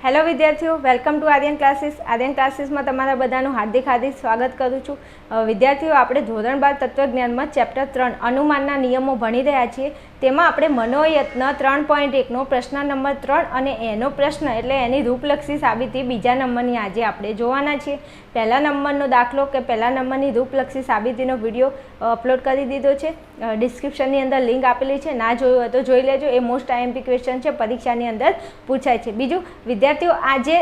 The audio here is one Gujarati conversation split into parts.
હેલો વિદ્યાર્થીઓ, welcome to Aryan classes. Aryan ક્લાસીસમાં તમારા બધાનું હાર્દિક સ્વાગત કરું છું. વિદ્યાર્થીઓ, આપણે ધોરણ 12 તત્વજ્ઞાનમાં ચેપ્ટર 3 અનુમાનના નિયમો ભણી રહ્યા છીએ. તેમાં આપણે મનોયત્ન 3.1નો પ્રશ્ન નંબર 3 અને એનો પ્રશ્ન એટલે એની રૂપલક્ષી સાબિતી બીજા નંબરની આજે આપણે જોવાના છીએ. પહેલા નંબરનો દાખલો કે પહેલા નંબરની રૂપલક્ષી સાબિતીનો વિડીયો અપલોડ કરી દીધો છે. ડિસ્ક્રિપ્શનની અંદર લિંક આપેલી છે, ના જોયું હોય તો જોઈ લેજો. એ મોસ્ટ આઈએમપી ક્વેશ્ચન છે, પરીક્ષાની અંદર પૂછાય છે. બીજું વિદ્યાર્થીઓ, આજે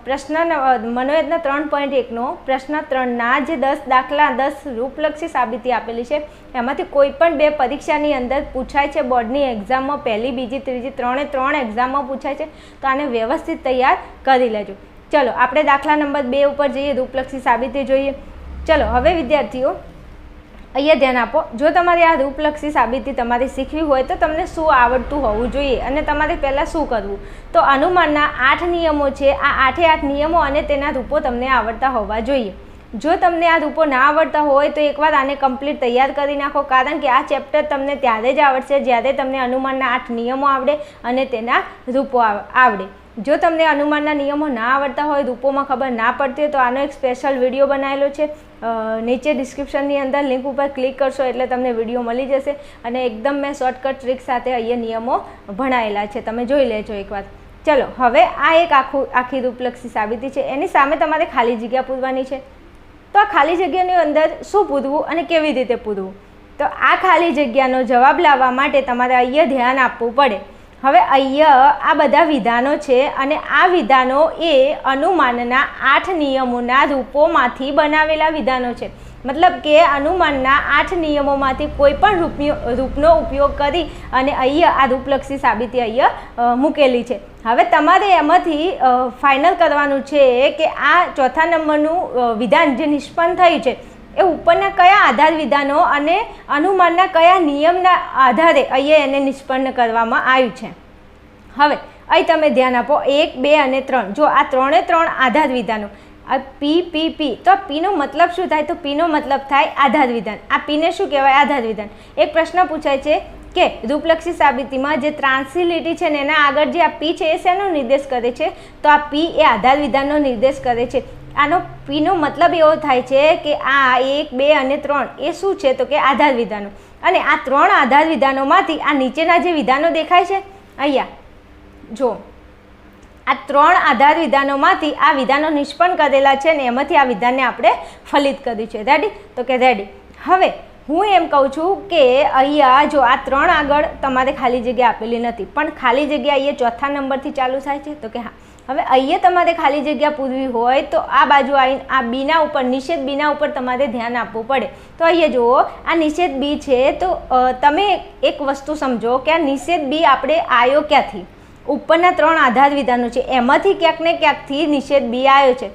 પ્રશ્ન મનોયત્ન 3.1નો પ્રશ્ન 3ના જે 10 દાખલા 10 રૂપલક્ષી સાબિતી આપેલી છે એમાંથી કોઈ પણ બે પરીક્ષાની અંદર પૂછાય છે. બોર્ડની એક્ઝામમાં પહેલી, બીજી, ત્રીજી ત્રણ એક્ઝામમાં પૂછાય છે, તો આને વ્યવસ્થિત તૈયાર કરી લેજો. ચલો આપણે દાખલા નંબર 2 ઉપર જઈએ, રૂપલક્ષી સાબિતી જોઈએ. ચલો હવે વિદ્યાર્થીઓ અહીંયા ધ્યાન આપો. જો તમારે આ રૂપલક્ષી સાબિતી તમારે શીખવી હોય તો તમને શું આવડતું હોવું જોઈએ અને તમારે પહેલાં શું કરવું? તો અનુમાનના 8 નિયમો છે. આ 8 નિયમો અને તેના રૂપો તમને આવડતા હોવા જોઈએ. જો તમને આ રૂપો ના આવડતા હોય તો એકવાર આને કમ્પ્લીટ તૈયાર કરી નાખો, કારણ કે આ ચેપ્ટર તમને ત્યારે જ આવડશે જ્યારે તમને અનુમાનના 8 નિયમો આવડે અને તેના રૂપો આવડે. જો તમને અનુમાનના નિયમો ના આવડતા હોય, રૂપોમાં ખબર ના પડતી હોય, તો આનો એક સ્પેશિયલ વિડીયો બનાવેલો છે. નીચે ડિસ્ક્રિપ્શનની અંદર લિંક ઉપર ક્લિક કરશો એટલે તમને વિડીયો મળી જશે અને એકદમ મેં શોર્ટકટ ટ્રીક સાથે અહીંયા નિયમો ભણાવેલા છે, તમે જોઈ લેજો એકવાર. ચલો હવે આ એક આખી રૂપલક્ષી સાબિતી છે. એની સામે તમારે ખાલી જગ્યા પૂરવાની છે. તો આ ખાલી જગ્યાની અંદર શું પૂરવું અને કેવી રીતે પૂરવું? તો આ ખાલી જગ્યાનો જવાબ લાવવા માટે તમારે અહીંયા ધ્યાન આપવું પડે. હવે અહીંયા આ બધા વિધાનો છે અને આ વિધાનો એ અનુમાનના 8 નિયમોના રૂપોમાંથી બનાવેલા વિધાનો છે. મતલબ કે અનુમાનના 8 નિયમોમાંથી કોઈ પણ રૂપનો ઉપયોગ કરી અને અહીંયા આ રૂપલક્ષી સાબિતી અહીંયા મૂકેલી છે. હવે તમારે એમાંથી ફાઇનલ કરવાનું છે કે આ ચોથા નંબરનું વિધાન જે નિષ્પન્ન થયું છે એ ઉપરના કયા આધાર વિધાનો અને અનુમાનના કયા નિયમના આધારે અહીંયા એને નિષ્પન્ન કરવામાં આવ્યું છે. હવે અહીં તમે ધ્યાન આપો, 1, 2 અને 3. જો આ 3 આધાર વિધાનો, આ પી, તો પીનો મતલબ શું થાય? તો પીનો મતલબ થાય આધાર વિધાન. આ પીને શું કહેવાય? આધાર વિધાન. એક પ્રશ્ન પૂછાય છે કે રૂપલક્ષી સાબિતીમાં જે ત્રાંસી લીટી છે ને એના આગળ જે આ પી છે એ શેનો નિર્દેશ કરે છે? તો આ પી એ આધાર વિધાનનો નિર્દેશ કરે છે. આનો પીનો મતલબ એવો થાય છે કે આ 1, 2 અને 3 એ શું છે? તો કે આધાર વિધાનો. અને આ 3 આધાર વિધાનોમાંથી આ નીચેના જે વિધાનો દેખાય છે અહીંયા જો, આ 3 આધાર વિધાનોમાંથી આ વિધાનો નિષ્પન્ન કરેલા છે ને એમાંથી આ વિધાનને આપણે ફલિત કર્યું છે. રેડી? તો કે રેડી. હવે હું એમ કહું છું કે અહીંયા જો આ 3 આગળ તમારે ખાલી જગ્યા આપેલી નથી, પણ ખાલી જગ્યા અહીંયા ચોથા નંબરથી ચાલુ થાય છે. તો કે હા. હવે અહીંયા તમારે ખાલી જગ્યા પૂરવી હોય તો આ બાજુ આવીને આ બીના ઉપર, નિષેધ બીના ઉપર તમારે ધ્યાન આપવું પડે. તો અહીંયા જુઓ, આ નિષેધ બી છે. તો તમે એક વસ્તુ સમજો કે આ નિષેધ બી આપણે આવ્યો ક્યાંથી? ઉપરના 3 આધાર વિધાનો છે એમાંથી ક્યાંક ને ક્યાંકથી નિષેધ બી આવ્યો છે.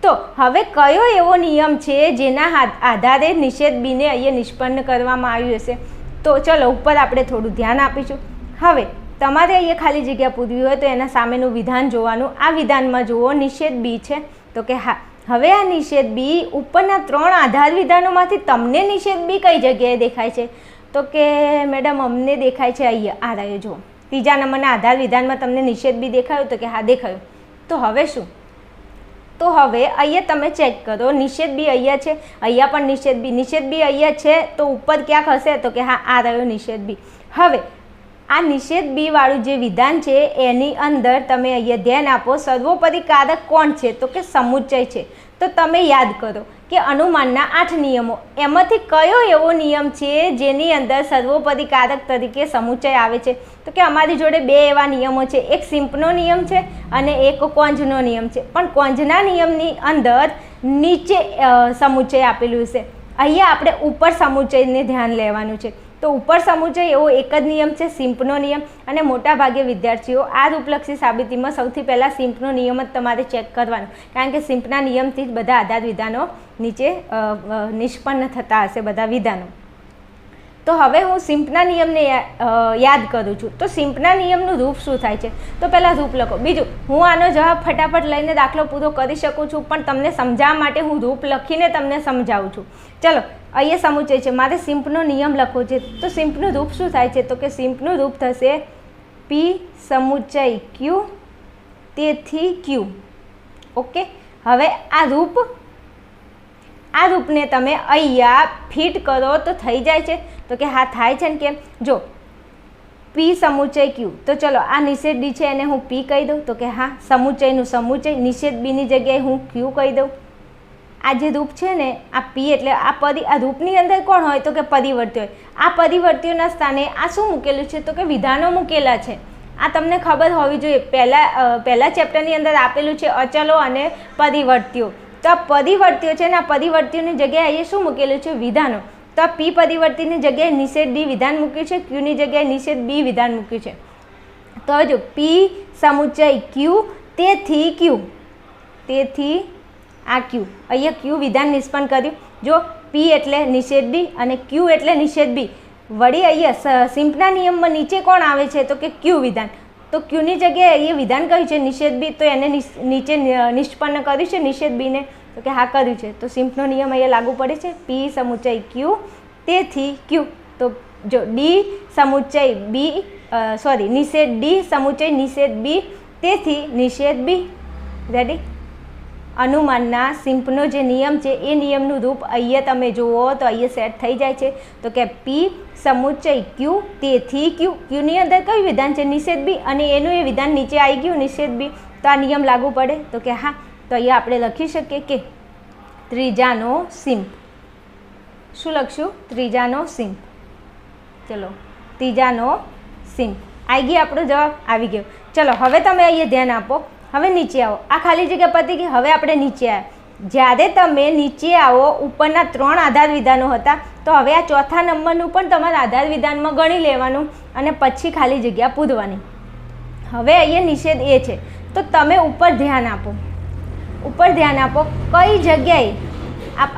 તો હવે કયો એવો નિયમ છે જેના આધારે નિષેધ બીને અહીંયા નિષ્પન્ન કરવામાં આવ્યું હશે? તો ચલો ઉપર આપણે થોડું ધ્યાન આપીશું. હવે તમારે અહીંયા ખાલી જગ્યા પૂરવી હોય તો એના સામેનું વિધાન જોવાનું. આ વિધાનમાં જુઓ નિષેધ બી છે. તો કે હા. હવે આ નિષેધ બી ઉપરના 3 આધાર વિધાનોમાંથી તમને નિષેધ બી કઈ જગ્યાએ દેખાય છે? તો કે મેડમ અમને દેખાય છે અહીંયા, આ રહ્યો જુઓ, ત્રીજા નંબરના આધાર વિધાનમાં તમને નિષેધ બી દેખાયું? તો કે હા દેખાયું. તો હવે શું? તો હવે અહીંયા તમે ચેક કરો, નિષેધ બી અહીંયા છે, અહીંયા પણ નિષેધ બી અહીંયા છે. તો ઉપર ક્યાંક હશે? તો કે હા આ રહ્યો નિષેધ બી. હવે આ નિષેધ બી વાળું જે વિધાન છે એની અંદર તમે અહીંયા ધ્યાન આપો, સર્વોપરી કારક કોણ છે? તો કે સમુચ્ચય છે. તો તમે યાદ કરો કે અનુમાનના 8 નિયમો એમાંથી કયો એવો નિયમ છે જેની અંદર સર્વોપરી કારક તરીકે સમુચ્ચય આવે છે? તો કે અમારી જોડે 2 એવા નિયમો છે. એક સિમ્પનો નિયમ છે અને એક કોંજનો નિયમ છે. પણ કોંજના નિયમની અંદર નીચે સમુચ્ચય આપેલું છે. અહીંયા આપણે ઉપર સમુચ્ચયને ધ્યાન લેવાનું છે. તો ઉપર સમુચ્ચય એવો એક જ નિયમ છે, સિમ્પનો નિયમ. અને મોટાભાગે વિદ્યાર્થીઓ આ રૂપલક્ષી સાબિતીમાં સૌથી પહેલાં સિમ્પનો નિયમ જ તમારે ચેક કરવાનો, કારણ કે સિમ્પના નિયમથી જ બધા આધાર વિધાનો નીચે નિષ્પન્ન થતા હશે, બધા વિધાનો. તો હવે હું સિમ્પના નિયમને યાદ કરું છું. તો સિમ્પના નિયમનું રૂપ શું થાય છે? તો પહેલાં રૂપ લખો. બીજું, હું આનો જવાબ ફટાફટ લઈને દાખલો પૂરો કરી શકું છું, પણ તમને સમજાવવા માટે હું રૂપ લખીને તમને સમજાવું છું. ચલો અહીંયા સમુચ્ચય છે, મારે સિમ્પનો નિયમ લખવો છે. તો સિમ્પનું રૂપ શું થાય છે? તો કે સિમ્પનું રૂપ થશે પી સમુચ્ચય ક્યુ તેથી ક્યુ. ઓકે, હવે આ રૂપને તમે અહીંયા ફિટ કરો તો થઈ જાય છે? તો કે હા થાય છે ને. કેમ? જો પી સમુચય ક્યુ, તો ચલો આ નિષેધ ડી છે એને હું પી કહી દઉં. તો કે હા, સમુચયનું સમુચય, નિષેધ બીની જગ્યાએ હું ક્યુ કહી દઉં. આ જે રૂપ છે ને, આ પી એટલે આ રૂપની અંદર કોણ હોય? તો કે પરિવર્તી હોય. આ પરિવર્તીઓના સ્થાને આ શું મૂકેલું છે? તો કે વિધાનો મૂકેલા છે. આ તમને ખબર હોવી જોઈએ. પહેલા ચેપ્ટરની અંદર આપેલું છે અચલો અને પરિવર્તીઓ. તો આ પરિવર્તીઓ છે ને, આ પરિવર્તીઓની જગ્યાએ અહીંયા શું મૂકેલું છે? વિધાનો. તો આ પી પરિવર્તીની જગ્યાએ નિષેધ ડી વિધાન મૂક્યું છે, ક્યુની જગ્યાએ નિષેધ બી વિધાન મૂક્યું છે. તો હવે જો પી સમુચય ક્યુ તેથી ક્યુ, તેથી આ ક્યુ, અહીંયા ક્યુ વિધાન નિષ્પન્ન કર્યું. જો પી એટલે નિષેધ ડી અને ક્યુ એટલે નિષેધ બી. વળી અહીંયા સિમ્પના નિયમમાં નીચે કોણ આવે છે? તો કે ક્યુ વિધાન. તો ક્યુની જગ્યાએ અહીંયા વિધાન કહ્યું છે નિષેધ બી, તો એને નીચે નિષ્પન્ન કર્યું છે નિષેધ બીને. તો કે હા કર્યું છે. તો સિમ્પનો નિયમ અહીંયા લાગુ પડે છે. પી સમુચય ક્યુ તેથી ક્યુ. તો જો ડી સમુચય બી નિષેધ ડી સમુચય નિષેધ બી તેથી નિષેધ બી. રેડી? અનુમાનના સિમ્પનો જે નિયમ છે એ નિયમનું રૂપ અહીંયા તમે જુઓ તો અહીંયા સેટ થઈ જાય છે. તો કે પી સમુચય ક્યુ તેથી ક્યુ. ક્યુની અંદર કયું વિધાન છે? નિષેધ બી, અને એનું એ વિધાન નીચે આવી ગયું નિષેધ બી. તો આ નિયમ લાગુ પડે. તો કે હા. તો અહીંયા આપણે લખી શકીએ કે ત્રીજાનો સિમ્પ. શું લખશું? ત્રીજાનો સિમ્પ. ચલો, ત્રીજાનો સિમ્પ આવી ગયો. આપણો જવાબ આવી ગયો. ચલો હવે તમે અહીંયા ધ્યાન આપો. હવે નીચે આવો. આ ખાલી જગ્યા પતી ગઈ. હવે આપણે નીચે આવ્યા. જ્યારે તમે નીચે આવો, ઉપરના 3 આધાર વિધાનો હતા, તો હવે આ ચોથા નંબરનું પણ તમારે આધાર વિધાનમાં ગણી લેવાનું અને પછી ખાલી જગ્યા પૂરવાની. હવે અહીંયા નિષેધ એ છે, તો તમે ઉપર ધ્યાન આપો. ઉપર ધ્યાન આપો. કઈ જગ્યાએ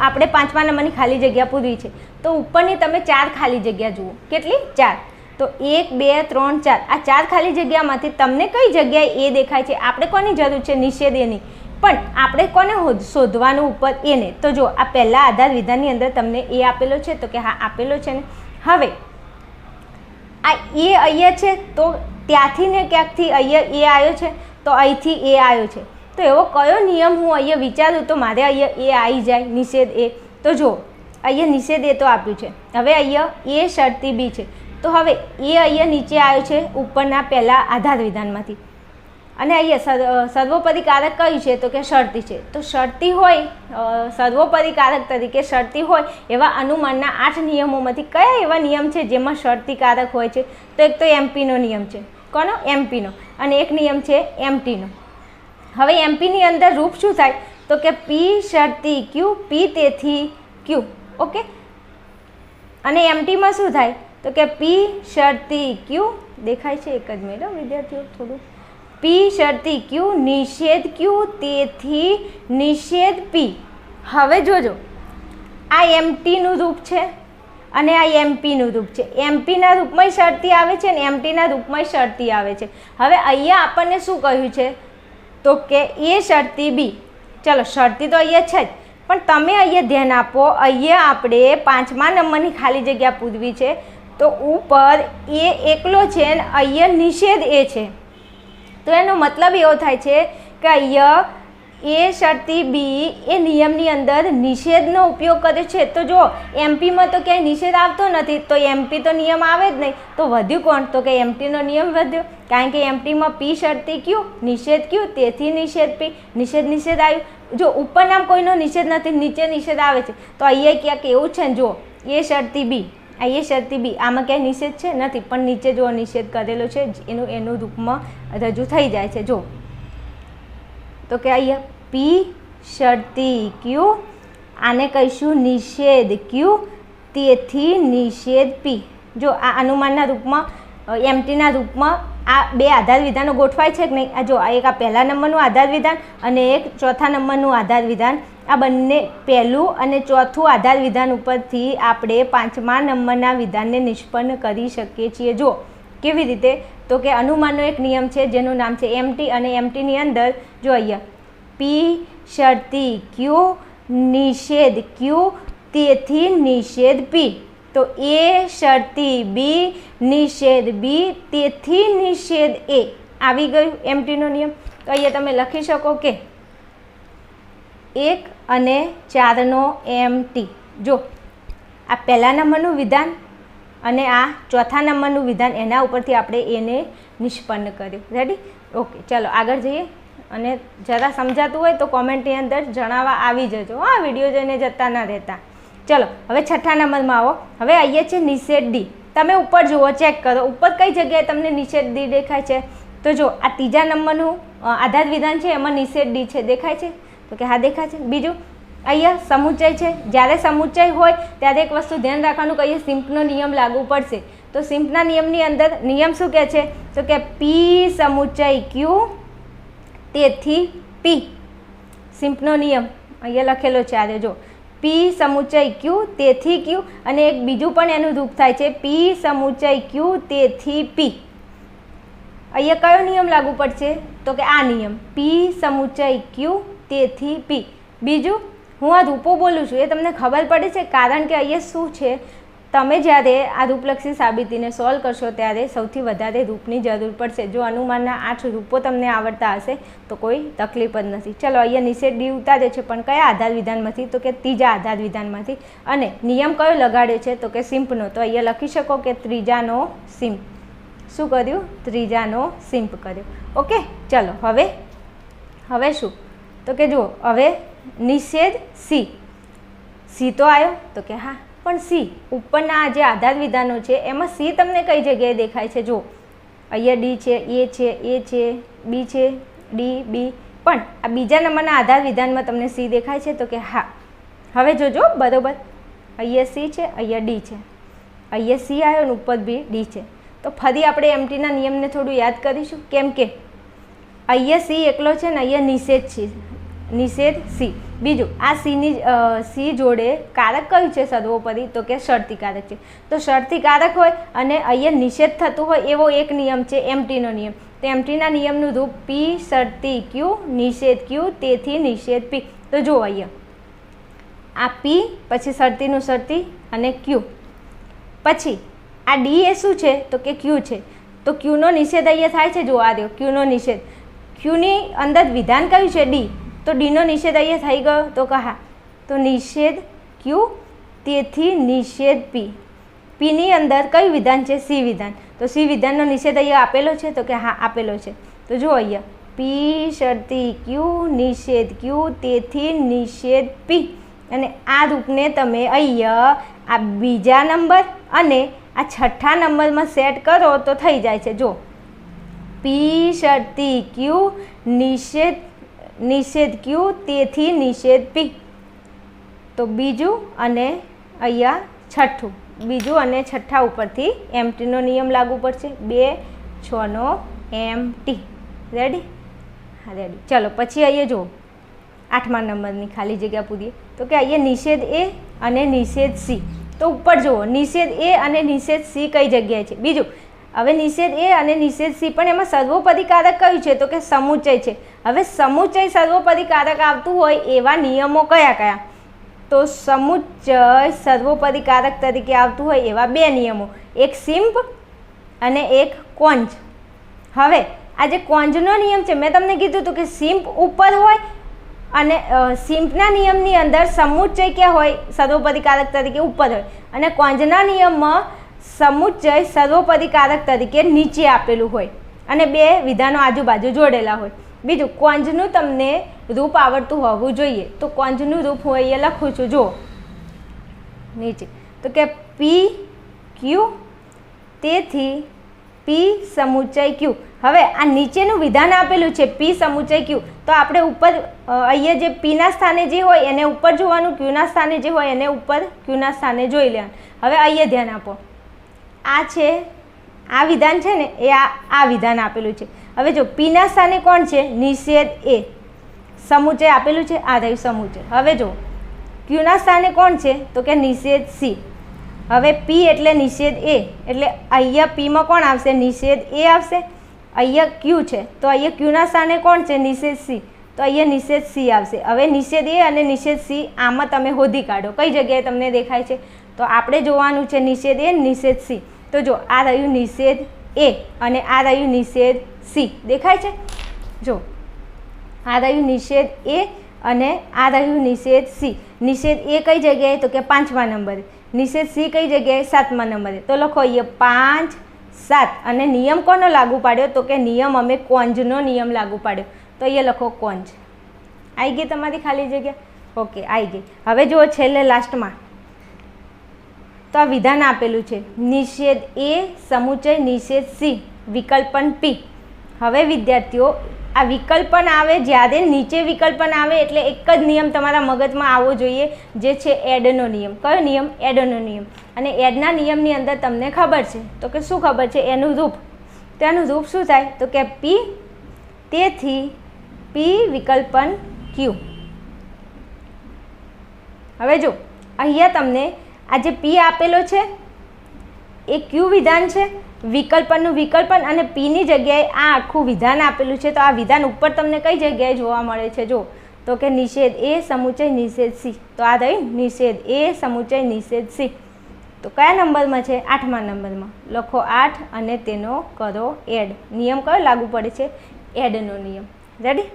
આપણે 5મા નંબરની ખાલી જગ્યા પૂરવી છે, તો ઉપરની તમે 4 ખાલી જગ્યા જુઓ. કેટલી? 4. તો 1 2 3 4, આ 4 ખાલી જગ્યામાંથી તમને કઈ જગ્યાએ એ દેખાય છે? આપણે કોની જરૂર છે? નિષેધ એની. પણ આપણે કોને શોધવાનું ઉપર? એને. તો જો આ પહેલા આધાર વિધાનની અંદર તમને એ આપેલો છે. તો કે હા આપેલો છે ને. હવે આ એ અહીંયા છે, તો ત્યાંથી ને ક્યાંકથી અહીંયા એ આવ્યો છે, તો અહીંથી એ આવ્યો છે. તો એવો કયો નિયમ હું અહીંયા વિચારું તો મારે અહીંયા એ આવી જાય નિષેધ એ? તો જો અહીંયા નિષેધ એ તો આપ્યું છે. હવે અહીંયા એ શરતી બી છે. તો હવે એ અહીંયા નીચે આવ્યો છે ઉપરના પહેલા આધાર વિધાનમાંથી. અને અહીંયા સર્વોપરીકારક કયું છે? તો કે શરતી છે. તો શરતી હોય, સર્વોપરીકારક તરીકે શરતી હોય એવા અનુમાનના 8 નિયમોમાંથી કયા એવા નિયમ છે જેમાં શરતીકારક હોય છે? તો એક તો એમપીનો નિયમ છે. કોનો? એમપીનો. અને એક નિયમ છે એમટીનો. હવે એમપીની અંદર રૂપ શું થાય? તો કે પી શરતી ક્યુ પી તેથી ક્યુ. ઓકે. અને એમટીમાં શું થાય? તો કે પી શરતી ક્યુ, દેખાય છે એક જ મિનિટ વિદ્યાર્થીઓ થોડું, પી શરતી ક્યુ નિષેધ ક્યુ તેથી નિષેધ પી. હવે જોજો, આ એમટીનું રૂપ છે અને આ એમપીનું રૂપ છે. એમપીના રૂપમાં શરતી આવે છે અને એમટીના રૂપમાં શરતી આવે છે. હવે અહીંયા આપણને શું કહ્યું છે? તો કે એ શરતી બી. ચલો, શરતી તો અહીંયા છે જ, પણ તમે અહીંયા ધ્યાન આપો. અહીંયા આપણે 5મા નંબરની ખાલી જગ્યા પૂરવી છે, તો ઉપર એ એકલો છે અને અહીંયા નિષેધ એ છે. તો એનો મતલબ એવો થાય છે કે અહીંયા એ શરતી બી એ નિયમની અંદર નિષેધનો ઉપયોગ કર્યો છે. તો જો એમપીમાં તો ક્યાંય નિષેધ આવતો નથી, તો એમપી તો નિયમ આવે જ નહીં. તો વધ્યું કોણ? તો કે એમટીનો નિયમ વધ્યો, કારણ કે એમટીમાં પી શરતી ક્યુ નિષેધ ક્યુ તેથી નિષેધ પી. નિષેધ આવ્યું. જો ઉપર નામ કોઈનો નિષેધ નથી, નીચે નિષેધ આવે છે, તો અહીંયા ક્યાંક એવું છે ને. જો એ શરતી બી, આ એ શરતી બી, આમાં ક્યાંય નિષેધ છે નથી, પણ નીચે જો નિષેધ કરેલો છે એનું રૂપમાં રજૂ થઈ જાય છે. જો તો કે અહીંયા પી શરતી ક્યુ, આને કહીશું નિષેધ ક્યુ તેથી નિષેધ પી. જો આ અનુમાનના રૂપમાં, એમટીના રૂપમાં આ 2 આધાર વિધાનો ગોઠવાય છે કે નહીં? આ જો એક આ પહેલા નંબરનું આધાર વિધાન અને એક ચોથા નંબરનું આધાર વિધાન. આ બંને પહેલું અને ચોથું આધાર વિધાન ઉપરથી આપણે 5મા નંબરના વિધાનને નિષ્પન્ન કરી શકીએ છીએ. જો કેવી રીતે? તો કે અનુમાનનો એક નિયમ છે જેનું નામ છે એમટી, અને એમટીની અંદર જો અહીંયા પી શરતી ક્યુ નિષેધ ક્યુ તેથી નિષેધ પી. તો એ શરતી બી નિષેધ બી તેથી નિષેધ એ આવી ગયું એમટીનો નિયમ. તો અહીંયા તમે લખી શકો કે 1 અને 4નો MT. જો આ પહેલા નંબરનું વિધાન અને આ ચોથા નંબરનું વિધાન, એના ઉપરથી આપણે એને નિષ્પન્ન કર્યું. રેડી? ઓકે, ચાલો આગળ જઈએ. અને જરા સમજાતું હોય તો કોમેન્ટની અંદર જણાવવા આવી જજો. હા, વિડીયો જોઈને જતા ના રહેતા. ચલો હવે છઠ્ઠા નંબરમાં આવો. હવે અહીંયા છે નિષેધ D. તમે ઉપર જુઓ, ચેક કરો ઉપર કઈ જગ્યાએ તમને નિષેધ D દેખાય છે. તો જો આ ત્રીજા નંબરનું આધાર વિધાન છે, એમાં નિષેધ D છે. દેખાય છે? તો કે હા દેખાય છે. બીજું અહીંયા સમુચ્ચય છે. જ્યારે સમુચ્ચય હોય ત્યારે એક વસ્તુ ધ્યાન રાખવાનું કે અહીંયા સિમ્પનો નિયમ લાગુ પડશે. તો સિમ્પના નિયમની અંદર નિયમ શું કહે છે? તો કે P સમુચ્ચય Q તેથી P. સિમ્પનો નિયમ અહીંયા લખેલો છે. આજે જો P સમુચ્ચય Q તેથી Q, અને એક બીજું પણ એનું રૂપ થાય છે P સમુચ્ચય Q તેથી P. અહીંયા કયો નિયમ લાગુ પડશે? તો કે આ નિયમ P સમુચ્ચય Q તેથી P. બીજું હું આ રૂપો બોલું છું એ તમને ખબર પડે છે, કારણ કે અહીંયા શું છે, તમે જ્યારે આ રૂપલક્ષી સાબિતીને સોલ્વ કરશો ત્યારે સૌથી વધારે રૂપની જરૂર પડશે. જો અનુમાનના 8 રૂપો તમને આવડતા હશે તો કોઈ તકલીફ જ નથી. ચલો અહીંયા નિષેધ D ઉતાર્યો છે, પણ કયા આધાર વિધાનમાંથી? તો કે ત્રીજા આધાર વિધાનમાંથી. અને નિયમ કયો લગાડ્યો છે? તો કે સિમ્પનો. તો અહીંયા લખી શકો કે ત્રીજાનો સિમ્પ. શું કર્યું? ત્રીજાનો સિમ્પ કર્યો. ઓકે, ચલો હવે શું? તો કે જુઓ, હવે નિષેધ C તો આવ્યો. તો કે હા, પણ C ઉપરના જે આધાર વિધાનો છે એમાં C તમને કઈ જગ્યાએ દેખાય છે? જો અહીંયા D છે, A છે, B છે, D, B, પણ આ બીજા નંબરના આધાર વિધાનમાં તમને C દેખાય છે? તો કે હા. હવે જોજો બરોબર, અહીંયા C છે, અહીંયા D છે, અહીંયા C આવ્યો ને ઉપર બી D છે. તો ફરી આપણે MTના નિયમને થોડું યાદ કરીશું, કેમ કે અહીંયા C એકલો છે ને અહીંયા નિષેધ છે, નિષેધ C. બીજું આ C જોડે કારક કયું છે સર્વોપરી? તો કે શરતી કારક છે. તો શરતી કારક હોય અને અહીંયા નિષેધ થતું હોય એવો એક નિયમ છે MTનો નિયમ. તો MTના નિયમનું રૂપ P શરતી Q નિષેધ Q તેથી નિષેધ P. તો જુઓ અહીંયા આ P, પછી શરતીનું શરતી અને Q, પછી આ D એ શું છે? તો કે Q છે. તો Qનો નિષેધ અહીંયા થાય છે. જો આ રહ્યો Qનો નિષેધ. Qની અંદર વિધાન કયું છે? D. તો Dનો નિષેધ અહીંયા થઈ ગયો. તો કહા તો નિષેધ Q તેથી નિષેધ P. Pની અંદર કયું વિધાન છે? C વિધાન. તો C વિધાનનો નિષેધ અહીંયા આપેલો છે. તો કે હા આપેલો છે. તો જુઓ અહીંયા P શરતી Q નિષેધ Q તેથી નિષેધ P. અને આ રૂપને તમે અહીંયા આ બીજા નંબર અને આ છઠ્ઠા નંબરમાં સેટ કરો તો થઈ જાય છે. જો P શરતી Q નિષેધ Q તેથી નિષેધ P. તો બીજું અને અહીંયા છઠ્ઠું, બીજું અને છઠ્ઠા ઉપરથી MTનો નિયમ લાગુ પડશે. 2, 6નો MT. રેડી? હા રેડી. ચલો પછી અહીંયા જુઓ 8મા નંબરની ખાલી જગ્યા પૂરીએ. તો કે અહીંયા નિષેધ A અને નિષેધ C. તો ઉપર જુઓ નિષેધ A અને નિષેધ C કઈ જગ્યાએ છે. બીજું હવે નિષેધ A અને નિષેધ C, પણ એમાં સર્વોપરી કારક કયું છે? તો કે સમુચ્ચય છે. હવે સમુચ્ચય સર્વોપરી કારક આવતું હોય એવા નિયમો કયા કયા? તો સમુચ્ચય સર્વોપરી કારક તરીકે આવતું હોય એવા 2 નિયમો, એક સિમ્પ અને એક કોંજ. હવે આ જે કોંજનો નિયમ છે, મેં તમને કીધું હતું કે સિમ્પ ઉપર હોય અને સિમ્પના નિયમની અંદર સમુચ્ચય ક્યાં હોય? સર્વોપરી કારક તરીકે ઉપર હોય, અને કોંજના નિયમમાં સમુચ્ચય સર્વોપરી કારક તરીકે નીચે આપેલું હોય, અને 2 વિધાનો આજુબાજુ જોડેલા હોય. બીજું કોંજનું તમને રૂપ આવડતું હોવું જોઈએ. તો કોંજનું રૂપ હું અહીંયા લખું છું, જુઓ નીચે. તો કે P Q તેથી P સમુચ્ચય Q. હવે આ નીચેનું વિધાન આપેલું છે P સમુચ્ચય Q. તો આપણે ઉપર અહીંયા જે Pના સ્થાને જે હોય એને ઉપર જોવાનું, Qના સ્થાને જે હોય એને ઉપર Qના સ્થાને જોઈ લેવાનું. હવે અહીંયા ધ્યાન આપો, આ છે આ વિધાન છે ને એ આ વિધાન આપેલું છે. હવે જો Pના સ્થાને કોણ છે? નિષેધ A. સમુચ્ચય આપેલું છે, આ રહ્યું સમુચ્ચય. હવે જો Qના સ્થાને કોણ છે? તો કે નિષેધ C. હવે P એટલે નિષેધ A, એટલે અહીંયા Pમાં કોણ આવશે? નિષેધ A આવશે. અહીંયા Q છે તો અહીંયા Qના સ્થાને કોણ છે? નિષેધ C. તો અહીંયા નિષેધ C આવશે. હવે નિષેધ A અને નિષેધ C આમાં તમે શોધી કાઢો કઈ જગ્યાએ તમને દેખાય છે. તો આપણે જોવાનું છે નિષેધ A નિષેધ C. તો જો આ રહ્યું નિષેધ A અને આ રહ્યું નિષેધ C. દેખાય છે? જો આ રહ્યું નિષેધ એ અને આ રહ્યું નિષેધ સી. નિષેધ એ કઈ જગ્યાએ? તો કે 5મા નંબરે. નિષેધ સી કઈ જગ્યાએ? 7મા નંબરે. તો લખો અહીંયા 5, 7 અને નિયમ કોનો લાગુ પાડ્યો? તો કે નિયમ અમે કોંજનો નિયમ લાગુ પાડ્યો. તો અહીંયા લખો કોંજ. આવી ગઈ તમારી ખાલી જગ્યા? ઓકે, આવી ગઈ. હવે જુઓ છેલ્લે લાસ્ટમાં તો આ વિધાન આપેલું છે, નિષેધ એ સમુચય નિષેધ સી વિકલ્પન પી. હવે વિદ્યાર્થીઓ આ વિકલ્પન આવે જ્યારે નીચે વિકલ્પન આવે એટલે એક જ નિયમ તમારા મગજમાં આવવો જોઈએ, જે છે એડનો નિયમ. કયો નિયમ? એડનો નિયમ. અને એડના નિયમની અંદર તમને ખબર છે તો કે શું ખબર છે? એનું રૂપ. તો એનું રૂપ શું થાય? તો કે પી, તેથી પી વિકલ્પન ક્યુ. હવે જો અહીંયા તમને આ જે પી આપેલો છે એ ક્યુ વિધાન છે, વિકલ્પનનું વિકલ્પન અને પીની જગ્યાએ આ આખું વિધાન આપેલું છે. તો આ વિધાન ઉપર તમને કઈ જગ્યાએ જોવા મળે છે? જો તો કે નિષેધ એ સમુચય નિષેધ સી. તો આ રહી નિષેધ એ સમુચય નિષેધ સી. તો કયા નંબરમાં છે? 8મા નંબરમાં. લખો 8 અને તેનો કરો એડ. નિયમ કયો લાગુ પડે છે? એડનો નિયમ. રેડી?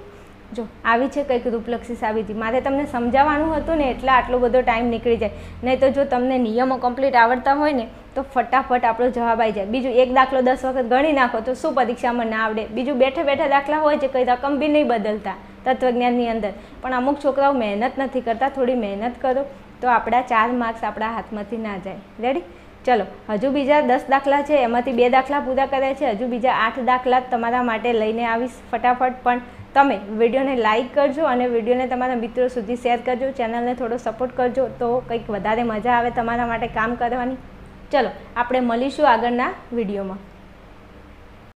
જો આવી છે કંઈક રૂપલક્ષી સાબિતી. મારે તમને સમજાવવાનું હતું ને એટલે આટલો બધો ટાઈમ નીકળી જાય. નહીં તો જો તમને નિયમો કમ્પ્લીટ આવડતા હોય ને તો ફટાફટ આપણો જવાબ આવી જાય. બીજું એક દાખલો 10 વખત ગણી નાખો તો શું પરીક્ષામાં ના આવડે? બીજું બેઠા બેઠા દાખલા હોય છે, કંઈ રકમ બી નહીં બદલતા તત્વજ્ઞાનની અંદર. પણ અમુક છોકરાઓ મહેનત નથી કરતા. થોડી મહેનત કરો તો આપણા 4 માર્ક્સ આપણા હાથમાંથી ના જાય. રેડી? ચલો, હજુ બીજા 10 દાખલા છે, એમાંથી 2 દાખલા પૂરા કર્યા છે. હજુ બીજા 8 દાખલા તમારા માટે લઈને આવીશ ફટાફટ. પણ તમે વિડીયોને લાઇક કરજો અને વિડીયોને તમારા મિત્રો સુધી શેર કરજો. ચેનલને થોડો સપોર્ટ કરજો તો કંઈક વધારે મજા આવે તમારા માટે કામ કરવાની. ચલો, આપણે મળીશું આગળના વિડીયોમાં.